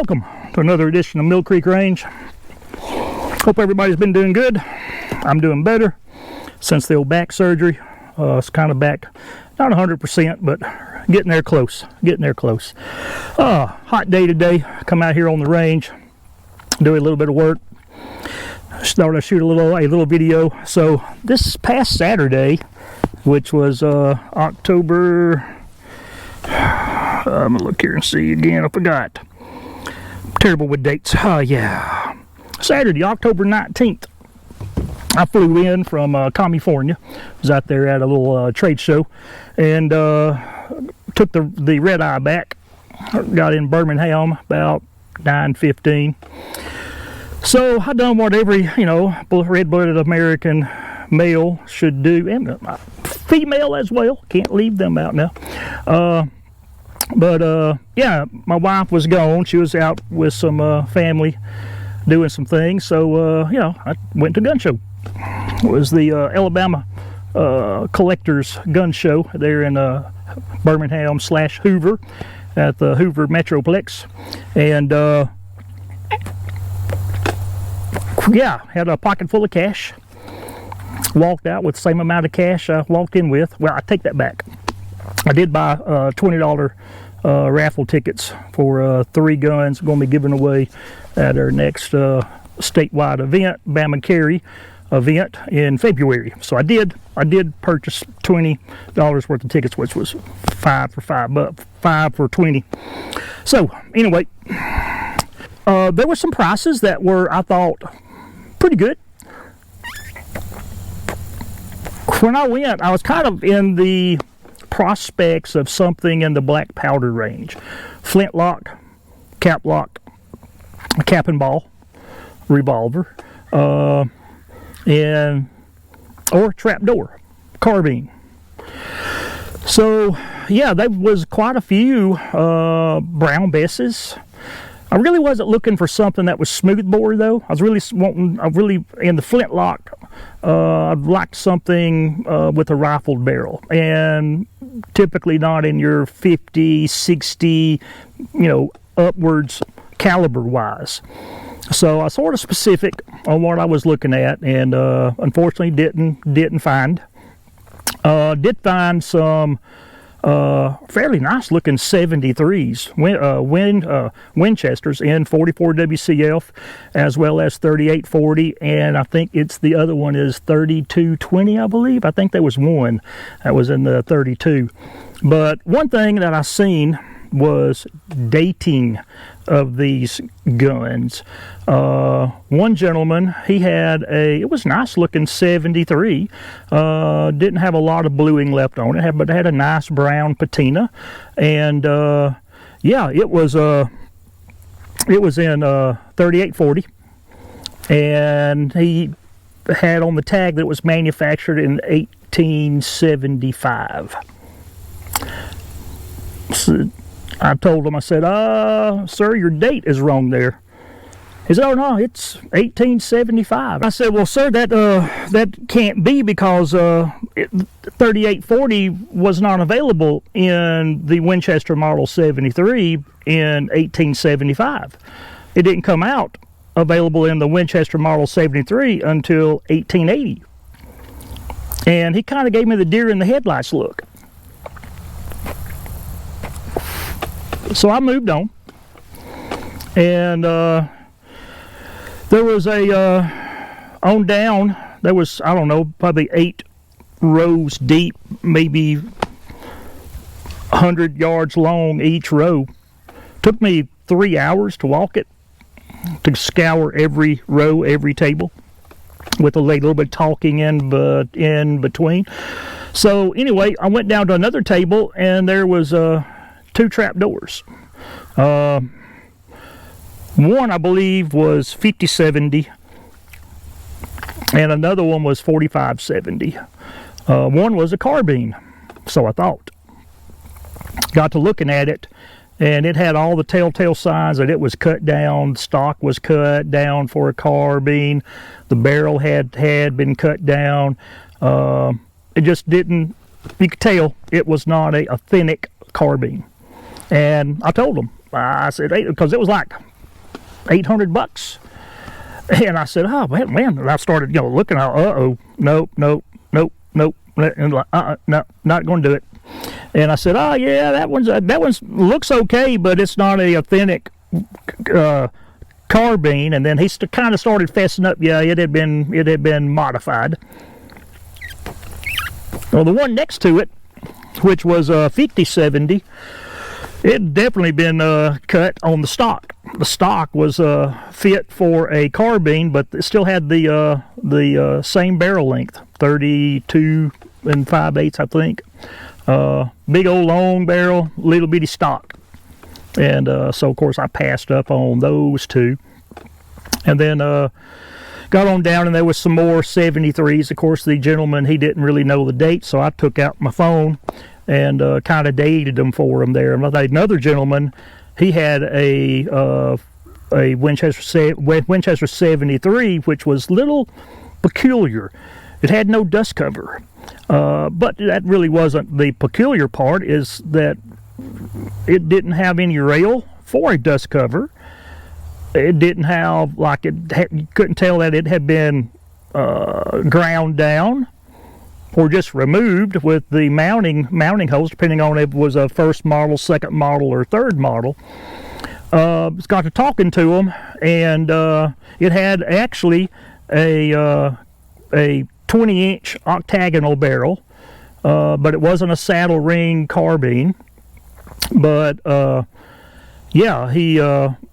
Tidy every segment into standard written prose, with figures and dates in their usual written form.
Welcome to another edition of Mill Creek Range. Hope everybody's been doing good. I'm doing better since the old back surgery. It's kind of back, not 100%, but getting there close. Hot day today. Come out here on the range, do a little bit of work. Started to shoot a little video. So this past Saturday, which was October, I'm gonna look here and see again. I forgot. Terrible with dates. Yeah, Saturday, October 19th. I flew in from California. Was out there at a little trade show, and took the red eye back. Got in Birmingham about 9:15. So I done what every red-blooded American male should do, and female as well. Can't leave them out now. Yeah, my wife was gone. She was out with some family doing some things. So I went to gun show. It was the Alabama Collectors Gun Show there in Birmingham / Hoover at the Hoover Metroplex, and had a pocket full of cash. Walked out with the same amount of cash I walked in with. Well, I take that back. I did buy $20 raffle tickets for 3 guns going to be given away at our next statewide event, BamaCarry event in February. So I did purchase $20 worth of tickets, which was 5 for 20. So anyway, there were some prices that were, I thought, pretty good. When I went, I was kind of in the prospects of something in the black powder range. Flintlock, cap lock, cap and ball, revolver, or trapdoor, carbine. So yeah, there was quite a few brown besses. I really wasn't looking for something that was smoothbore though. I was really in the flintlock. I'd like something with a rifled barrel, and typically not in your 50, 60, upwards caliber wise. So I sort of specific on what I was looking at, and unfortunately didn't find. Did find some fairly nice looking 73s, Winchesters in 44 WCF, as well as 3840, and I think the other one is 3220, I believe. I think there was one that was in the 32. But one thing that I seen was dating of these guns. One gentleman, he had it was nice looking 73, didn't have a lot of bluing left on it, but it had a nice brown patina, and it was in 3840, and he had on the tag that it was manufactured in 1875. So I told him, I said, sir, your date is wrong there. He said, oh no, it's 1875. I said, well, sir, that can't be, because 3840 was not available in the Winchester Model 73 in 1875. It didn't come out available in the Winchester Model 73 until 1880. And he kind of gave me the deer in the headlights look. So I moved on, and there was on down, there was, I don't know, probably 8 rows deep, maybe 100 yards long each row. Took me 3 hours to walk it, to scour every row, every table, with a little bit of talking in between. So anyway, I went down to another table, and there was 2 trapdoors. One, I believe, was 50-70, and another one was 45-70. One was a carbine, so I thought. Got to looking at it, and it had all the telltale signs that it was cut down. Stock was cut down for a carbine. The barrel had been cut down. It just didn't, you could tell it was not a authentic carbine. And I told them, I said, hey, because it was like $800. And I said, oh man, and I started, looking out. Nope, no, not going to do it. And I said, oh yeah, that one's looks okay, but it's not a authentic carbine. And then he kind of started fessing up. Yeah, it had been modified. Well, the one next to it, which was a 5070, it had definitely been cut on the stock. The stock was fit for a carbine, but it still had the same barrel length, 32 5/8, I think. Big old long barrel, little bitty stock. And so, of course, I passed up on those two. And then got on down, and there was some more 73s. Of course, the gentleman, he didn't really know the date, so I took out my phone and kind of dated them for him there. And another gentleman, he had a Winchester 73, which was a little peculiar. It had no dust cover. But that really wasn't the peculiar part, is that it didn't have any rail for a dust cover. It didn't have, you couldn't tell that it had been ground down or just removed with the mounting holes, depending on if it was a first model, second model, or third model. Got to talking to him, and it had actually a 20-inch octagonal barrel, but it wasn't a saddle ring carbine. But yeah, he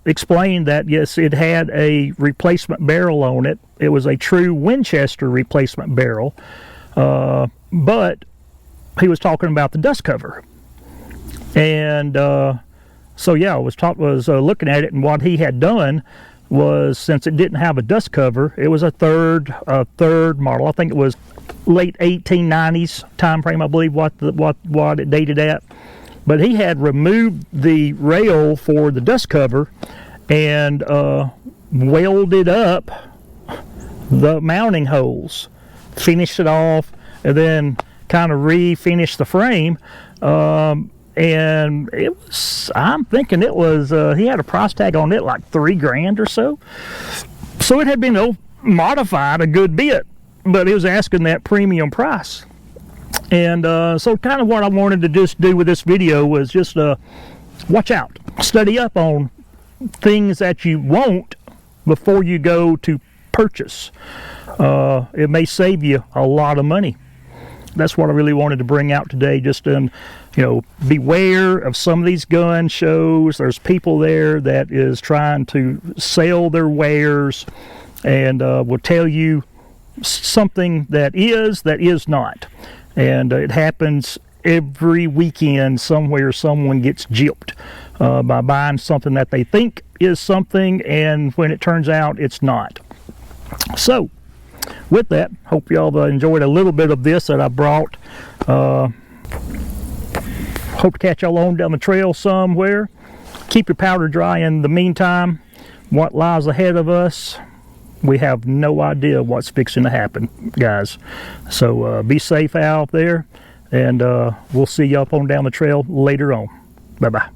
explained that yes, it had a replacement barrel on it. It was a true Winchester replacement barrel, but he was talking about the dust cover. And so yeah, I was looking at it, and what he had done was, since it didn't have a dust cover, it was a third model. I think it was late 1890s time frame, I believe, what it dated at. But he had removed the rail for the dust cover and welded up the mounting holes, finished it off, and then kind of refinished the frame. And it was, I'm thinking it was, he had a price tag on it like $3,000 or so. So it had been modified a good bit, but he was asking that premium price. And so kind of what I wanted to just do with this video was just watch out, study up on things that you want before you go to purchase. It may save you a lot of money. That's what I really wanted to bring out today. Just beware of some of these gun shows. There's people there that is trying to sell their wares and will tell you something that is not. And it happens every weekend. Somewhere someone gets gypped by buying something that they think is something, and when it turns out it's not. So with that, hope y'all enjoyed a little bit of this that I brought. Hope to catch y'all on down the trail somewhere. Keep your powder dry in the meantime. What lies ahead of us, we have no idea what's fixing to happen, guys. So be safe out there, and we'll see you up on down the trail later on. Bye-bye.